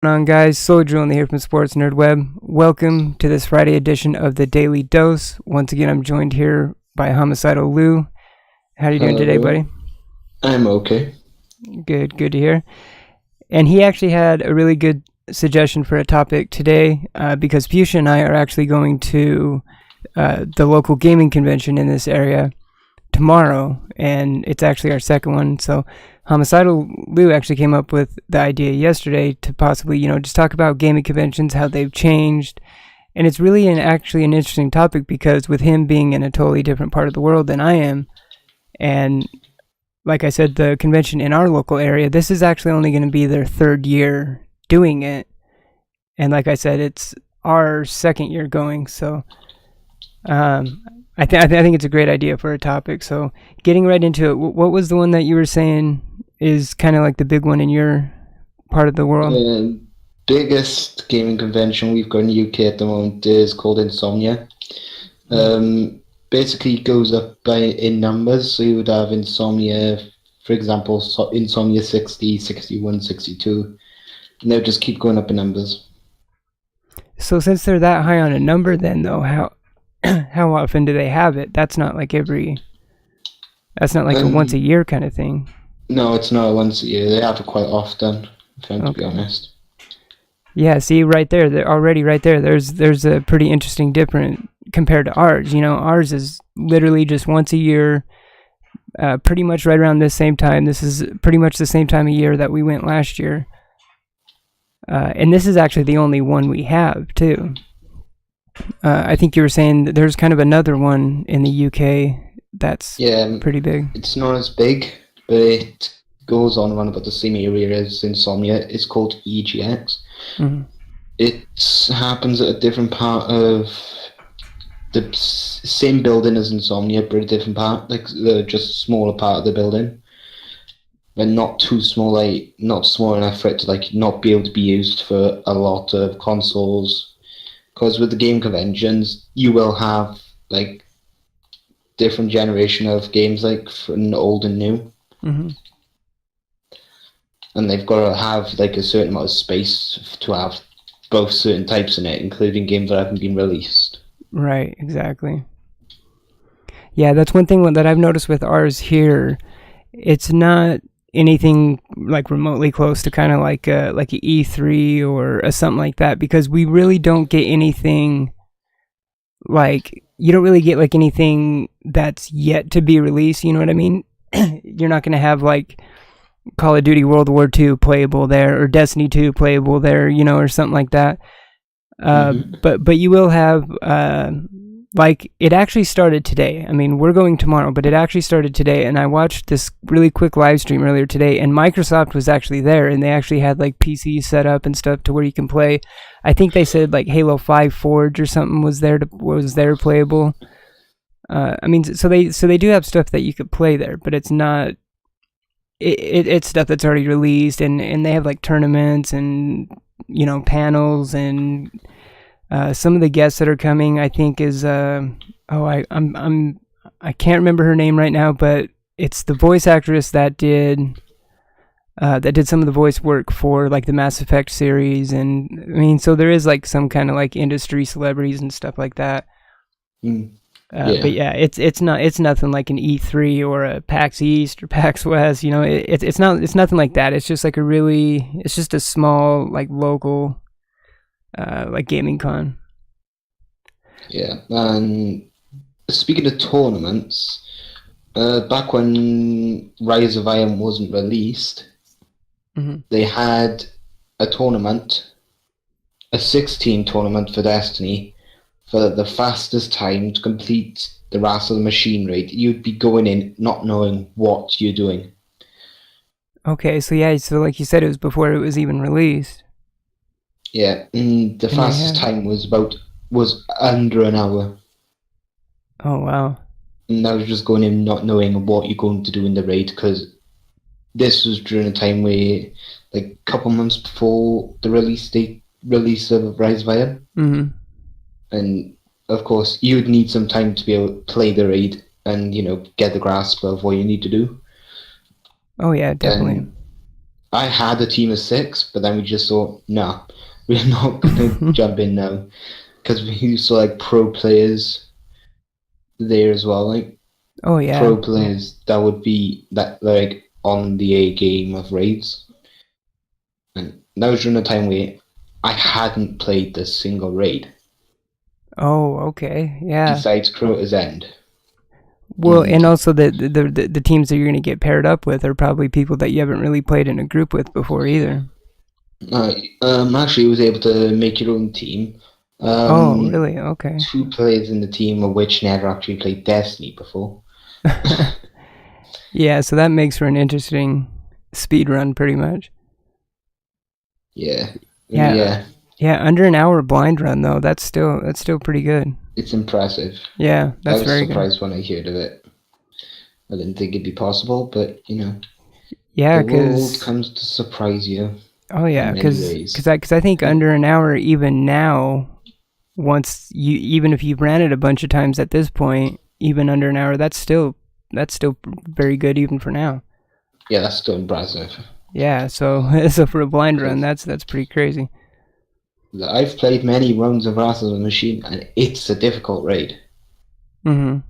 Going on, guys? Soldier only here from Sports Nerd Web. Welcome to this Friday edition of the Daily Dose. Once again, I'm joined here by Homicidal Lou. How are you doing today, Hello. buddy? I'm okay. Good to hear. And he actually had a really good suggestion for a topic today because Fuchsia and I are actually going to the local gaming convention in this area tomorrow, and it's actually our second one. So Homicidal Lou actually came up with the idea yesterday to possibly, just talk about gaming conventions, how they've changed. And it's really actually an interesting topic because with him being in a totally different part of the world than I am, and like I said, the convention in our local area, this is actually only going to be their third year doing it. And like I said, it's our second year going. So I think it's a great idea for a topic. So getting right into it, what was the one that you were saying is kind of like the big one in your part of the world? The biggest gaming convention we've got in the UK at the moment is called Insomnia. Basically it goes up in numbers, so you would have Insomnia, for example, Insomnia 60, 61, 62, and they'll just keep going up in numbers. So since they're that high on a number, then though, how how often do they have it? That's not like that's not like a once a Um, year kind of thing. no, it's not once a year. They have it quite often, if I'm to be Okay. honest. Yeah, see right there, they're already right there. There's a pretty interesting difference compared to ours. Ours is literally just once a year, pretty much right around this same time. This is pretty much the same time of year that we went last year, and this is actually the only one we have too. I think you were saying that there's kind of another one in the UK that's Yeah, pretty big. it's not as big, but it goes on around about the same area as Insomnia. It's called EGX. Hmm. It happens at a different part of the same building as Insomnia, but a different part, like just a smaller part of the building, and not too small, like not small enough for it to like not be able to be used for a lot of consoles. Because with the game conventions, you will have like different generation of games, like from old and new, Hmm. and they've got to have like a certain amount of space to have both certain types in it, including games that haven't been released. Right, exactly. Yeah, that's one thing that I've noticed with ours here. It's not anything like remotely close to kind of like a E3 or a something like that because we really don't get anything like you don't really get like anything that's yet to be released. You know what I mean? You're not going to have like Call of Duty World War II playable there or Destiny 2 playable there, or something like that. Hmm. But you will have like it actually started today. I mean, we're going tomorrow, but it actually started today, and I watched this really quick live stream earlier today, and Microsoft was actually there, and they actually had like PCs set up and stuff to where you can play. I think they said like Halo 5 Forge or something was there playable. I mean, so they do have stuff that you could play there, but it's not. It's stuff that's already released, and they have like tournaments and panels and some of the guests that are coming. I think is I can't remember her name right now, but it's the voice actress that did some of the voice work for like the Mass Effect series, and I mean, so there is like some kind of like industry celebrities and stuff like that. Mm. But Yeah, yeah, it's nothing like an E3 or a PAX East or PAX West. It's nothing like that. It's just a small like local like gaming con. yeah. And speaking of tournaments, back when Rise of Iron wasn't released, Hmm. they had a tournament, a 16 tournament for Destiny, for the fastest time to complete the Wrath of the Machine raid. You'd be going in not knowing what you're doing. Okay, so yeah, so like you said, it was before it was even released, Yeah, and the and they fastest had it. time was under an hour. Oh wow. And I was just going in not knowing what you're going to do in the raid because this was during a time where, like, a couple months before the release of Rise of Iron, Hmm. and of course you'd need some time to be able to play the raid and get the grasp of what you need to do. Oh yeah, definitely. And I had a team of 6, but then we just thought, no, we're not gonna jump in now because we saw like pro players there as well, like Oh yeah. pro players that would be that like on the A game of raids, and that was during a time where I hadn't played this single raid Oh, okay. Yeah. besides Crota's End. Well, and also the teams that you're going to get paired up with are probably people that you haven't really played in a group with before either. Actually, was able to make your own team. Oh, really? Okay. 2 players in the team of which never actually played Destiny before. Yeah, so that makes for an interesting speed run, pretty much. Yeah. Yeah. Yeah, under an hour blind run though. That's still pretty good. It's impressive. Yeah, I that's was very good. surprised when I heard of it. I didn't think it'd be possible, but Yeah, the world because comes to surprise you. oh yeah, in many ways. because I think under an hour even now, once you even if you've ran it a bunch of times at this point, even under an hour, that's still very good even for now. Yeah, that's still impressive. Yeah, so so for a blind run, that's pretty crazy. I've played many rounds of Wrath of the Machine, and it's a difficult raid. Mhm.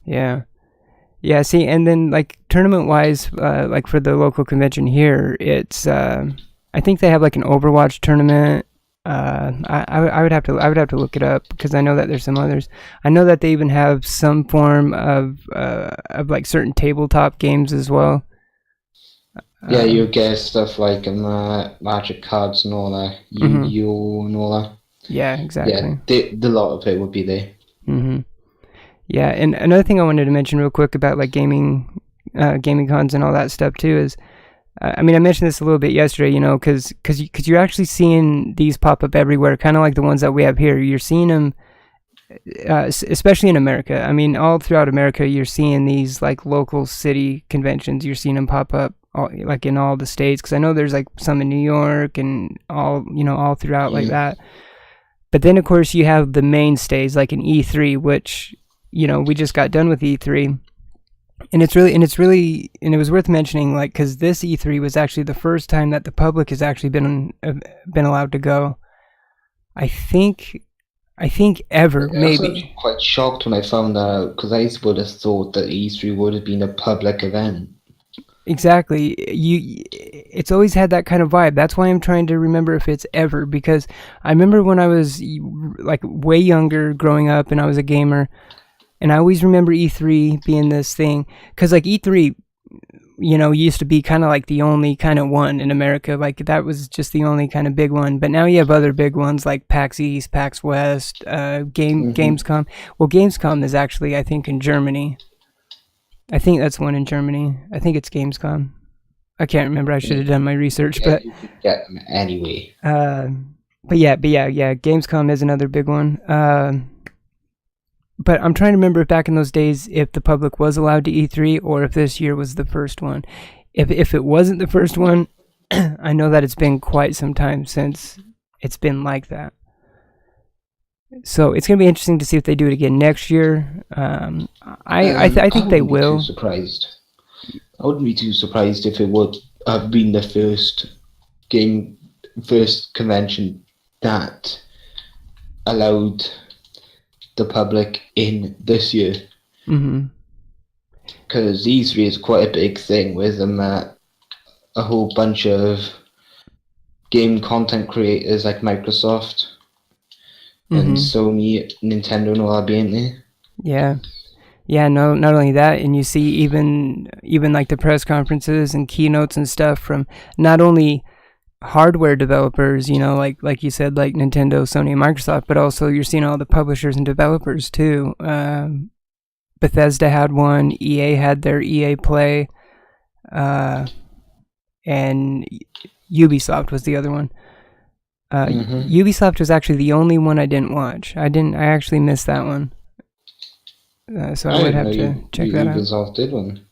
Yeah. Yeah, see, and then like tournament wise, like for the local convention here, it's I think they have like an Overwatch tournament. I would have to look it up because I know that there's some others. I know that they even have some form of like certain tabletop games as well. Yeah, you get stuff like Magic cards and all that, Yu-Gi-Oh and all that. Yeah, exactly. Yeah, the lot of it would be there. Mm-hmm. Yeah, and another thing I wanted to mention real quick about like gaming cons and all that stuff too is, I mean, I mentioned this a little bit yesterday, because you're actually seeing these pop up everywhere, kind of like the ones that we have here. You're seeing them, especially in America. I mean, all throughout America, you're seeing these like local city conventions. You're seeing them pop up like in all the states, because I know there's like some in New York and all throughout like that. But then of course you have the mainstays like an E3, which we just got done with E3. And it was worth mentioning, like, because this E3 was actually the first time that the public has actually been allowed to go. I think ever, maybe. I was quite shocked when I found that out, because I would have thought that E3 would have been a public event. Exactly. It's always had that kind of vibe. That's why I'm trying to remember if it's ever, because I remember when I was like way younger, growing up, and I was a gamer. And I always remember E3 being this thing, because like E3, used to be kind of like the only kind of one in America. Like that was just the only kind of big one. But now you have other big ones like PAX East, PAX West, Gamescom. Well, Gamescom is actually, I think, in Germany. I think that's one in Germany. I think it's Gamescom. I can't remember. I should have done my research, but you could get them anyway. But yeah. Gamescom is another big one. But I'm trying to remember if back in those days if the public was allowed to E3 or if this year was the first one. If it wasn't the first one, I know that it's been quite some time since it's been like that. So it's going to be interesting to see if they do it again next year. I think they will. Surprised. I wouldn't be too surprised if it would have been the first convention that allowed the public in this year. Because E3 is quite a big thing with a whole bunch of game content creators like Microsoft and Sony, Nintendo, and all that being there. Yeah. No, not only that, and you see even like the press conferences and keynotes and stuff from not only hardware developers, like you said, like Nintendo, Sony, and Microsoft, but also you're seeing all the publishers and developers too. Bethesda had one, EA had their EA Play, and Ubisoft was the other one. Ubisoft was actually the only one I didn't watch. I actually missed that one. So I would have to check that out. Ubisoft did one.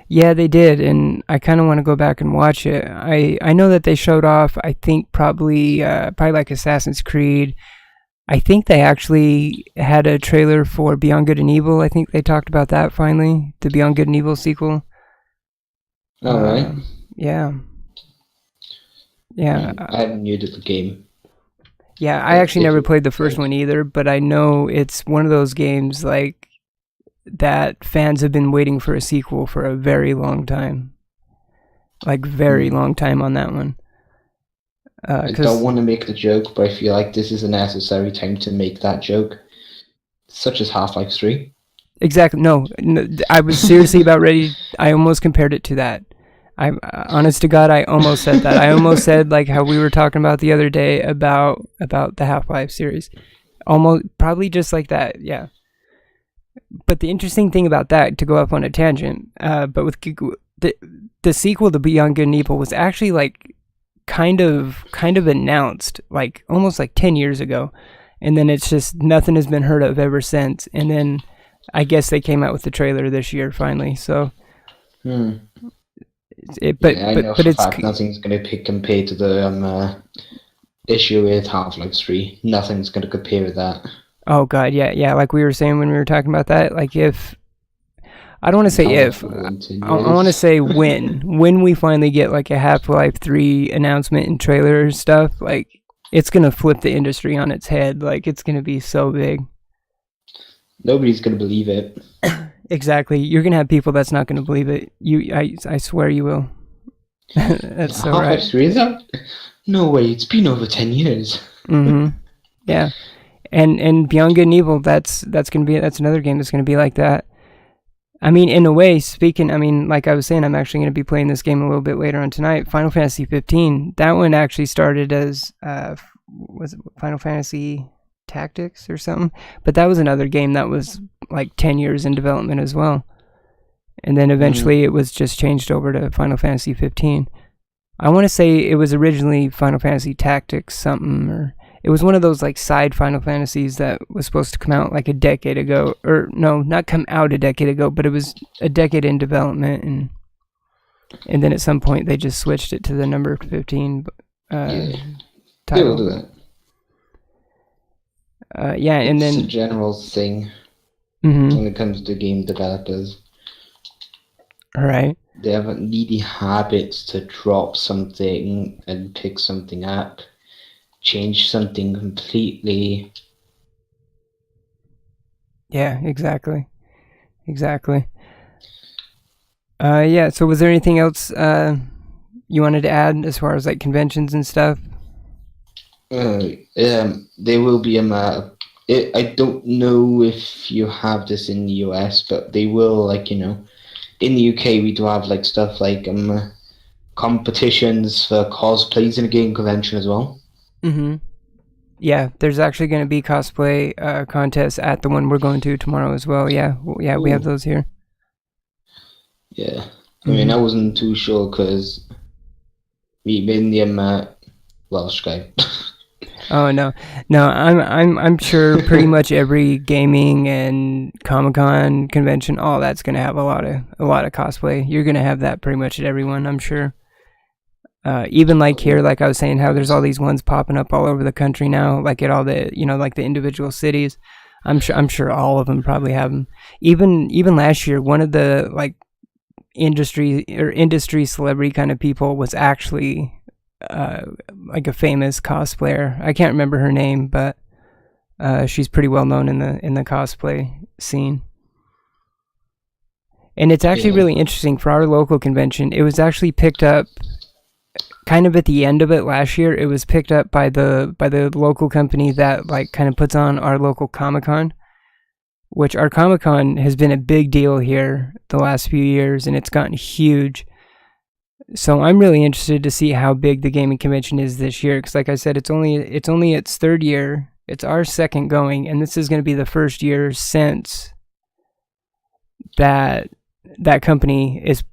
Yeah, they did, and I kind of want to go back and watch it. I know that they showed off, I think probably like Assassin's Creed. I think they actually had a trailer for Beyond Good and Evil. I think they talked about that finally, the Beyond Good and Evil sequel. All right. Yeah. Yeah. I'm new to the game. Yeah, I actually If never you played the first like, one either, but I know it's one of those games like that fans have been waiting for a sequel for a very long time. Like very long time on that one. I don't want to make the joke, but I feel like this is a necessary time to make that joke, such as Half-Life 3. Exactly. No, I was seriously about ready. I almost compared it to that. I, honest to God, I almost said that. I almost said like how we were talking about the other day about the Half-Life series. Almost, probably just like that. Yeah. But the interesting thing about that, to go up on a tangent, but with the sequel to Beyond Good and Evil was actually like kind of announced like almost like 10 years ago, and then it's just nothing has been heard of ever since. And then I guess they came out with the trailer this year finally. So Hmm. but Yeah, I know but for a it's fact nothing's going to compare to the issue with Half-Life 3. Nothing's going to compare with that. oh god, yeah, like we were saying when we were talking about that, like if I don't want to say Half-Life if 4 in 10 I want to years. say when we finally get like a Half-Life 3 announcement and trailer stuff, like it's gonna flip the industry on its head. Like it's gonna be so big. Nobody's going to believe it. Exactly. You're gonna have people that's not gonna believe it. I swear you will. That's so Half-Life right. 3 is out? No way, it's been over 10 years. Mm-hmm. Yeah. And Beyond Good and Evil, that's another game that's gonna be like that. I mean, in a way, speaking, I mean, like I was saying, I'm actually going to be playing this game a little bit later on tonight. Final Fantasy 15. That one actually started as was it Final Fantasy Tactics or something? But that was another game that was like 10 years in development as well. And then eventually it was just changed over to Final Fantasy 15. I want to say it was originally Final Fantasy Tactics something, or it was one of those like side Final Fantasies that was supposed to come out like a decade ago, or no, not come out a decade ago, but it was a decade in development, and then at some point they just switched it to the number 15 Yeah, they will do title. that. Yeah, and It's a then general thing mm-hmm. when it comes to game developers. All right. They have a needy habit to drop something and pick something up, change something completely. Yeah, exactly. Yeah, so was there anything else you wanted to add as far as like conventions and stuff? There will be a I don't know if you have this in the US, but they will, like, in the UK we do have like stuff like competitions for cosplays in a game convention as well. Mm-hmm. Yeah, there's actually going to be cosplay contests at the one we're going to tomorrow as well. Yeah, we have Ooh. those here. Yeah, I mean, I wasn't too sure because we been the Welsh guy. Oh no, I'm sure pretty much every gaming and Comic-Con convention, all that's going to have a lot of cosplay. You're going to have that pretty much at everyone, I'm sure. Even like here, like I was saying, how there's all these ones popping up all over the country now, like at all the like the individual cities. I'm sure all of them probably have them. Even last year, one of the like industry celebrity kind of people was actually like a famous cosplayer. I can't remember her name, but she's pretty well known in the cosplay scene. And it's actually really interesting for our local convention. It was actually picked up kind of at the end of it last year. It was picked up by the local company that like kind of puts on our local Comic-Con, which our Comic-Con has been a big deal here the last few years, and it's gotten huge. So I'm really interested to see how big the gaming convention is this year, because like I said, it's only its third year. It's our second going, and this is going to be the first year since that company is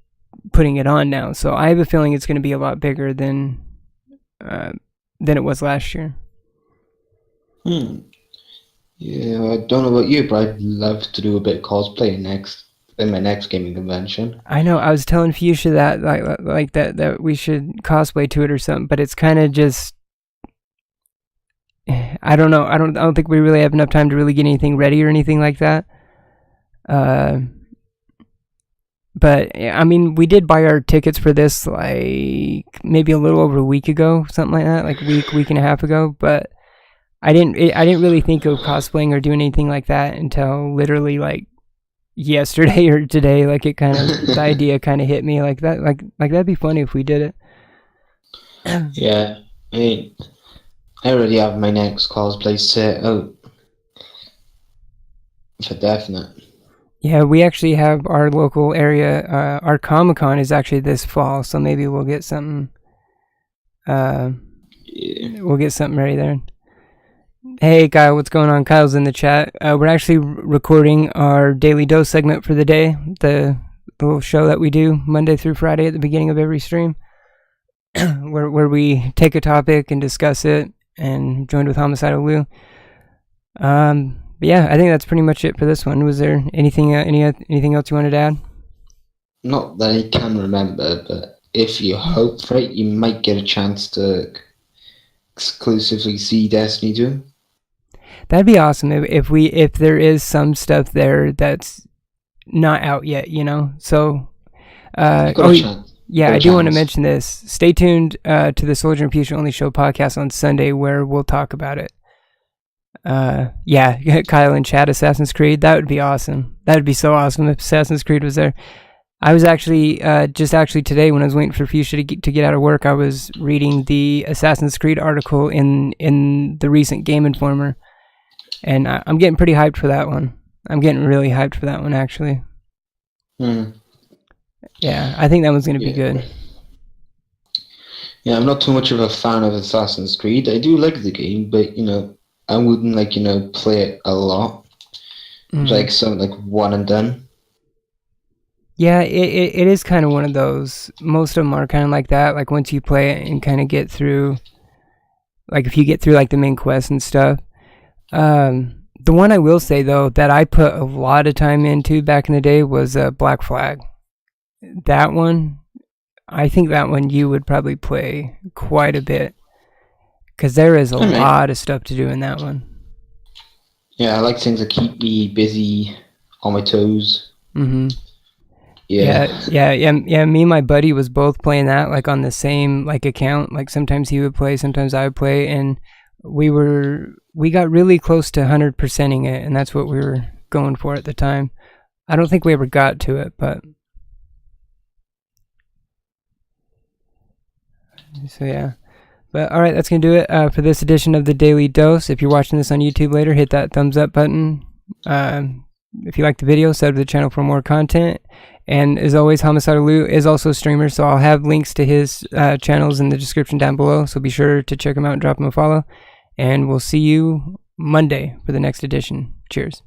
putting it on now. So I have a feeling it's going to be a lot bigger than it was last year. Yeah, I don't know about you, but I'd love to do a bit of cosplay in my next gaming convention. I know. I was telling Fuchsia that like that we should cosplay to it or something, but it's kind of just I don't know. I don't think we really have enough time to really get anything ready or anything like that. But I mean, we did buy our tickets for this like maybe a little over a week ago, something like that, like week and a half ago. But I didn't really think of cosplaying or doing anything like that until literally like yesterday or today. Like it kind of the idea kind of hit me like that, like that'd be funny if we did it. Yeah, I mean, I already have my next cosplay set out for definite. Yeah, we actually have our local area. Our Comic-Con is actually this fall, so maybe we'll get something. Yeah. We'll get something ready there. Hey, Kyle, what's going on? Kyle's in the chat. We're actually recording our Daily Dose segment for the day, the little show that we do Monday through Friday at the beginning of every stream, where we take a topic and discuss it, and joined with Homicidal Lou. But yeah, I think that's pretty much it for this one. Was there anything else you wanted to add? Not that I can remember, but if you hope for it, you might get a chance to exclusively see Destiny 2. That'd be awesome if there is some stuff there that's not out yet, you know. So, I do want to mention this. Stay tuned to the Soldier and Future Only Show podcast on Sunday, where we'll talk about it. Kyle in chat, Assassin's Creed. That would be awesome. That would be so awesome if Assassin's Creed was there. I was actually just today when I was waiting for Fuchsia to get out of work, I was reading the Assassin's Creed article in the recent Game Informer, and I'm getting pretty hyped for that one. I'm getting really hyped for that one, actually. Yeah, I think that one's going to be good. Yeah, I'm not too much of a fan of Assassin's Creed. I do like the game, but, you know, I wouldn't, play it a lot. Like, something like one and done. Yeah, it is kind of one of those. Most of them are kind of like that. Like, once you play it and kind of get through, like, if you get through, like, the main quest and stuff. The one I will say, though, that I put a lot of time into back in the day was Black Flag. That one, I think that one you would probably play quite a bit. Because there is a lot of stuff to do in that one. Yeah, I like things that keep me busy, on my toes. Mm-hmm. Yeah. Me and my buddy was both playing that, like, on the same, like, account. Like, sometimes he would play, sometimes I would play, and we got really close to 100%ing it, and that's what we were going for at the time. I don't think we ever got to it, but... So, yeah. But, alright, that's going to do it for this edition of the Daily Dose. If you're watching this on YouTube later, hit that thumbs up button. If you like the video, sub to the channel for more content. And as always, Homicidal Lou is also a streamer, so I'll have links to his channels in the description down below. So be sure to check him out and drop him a follow. And we'll see you Monday for the next edition. Cheers.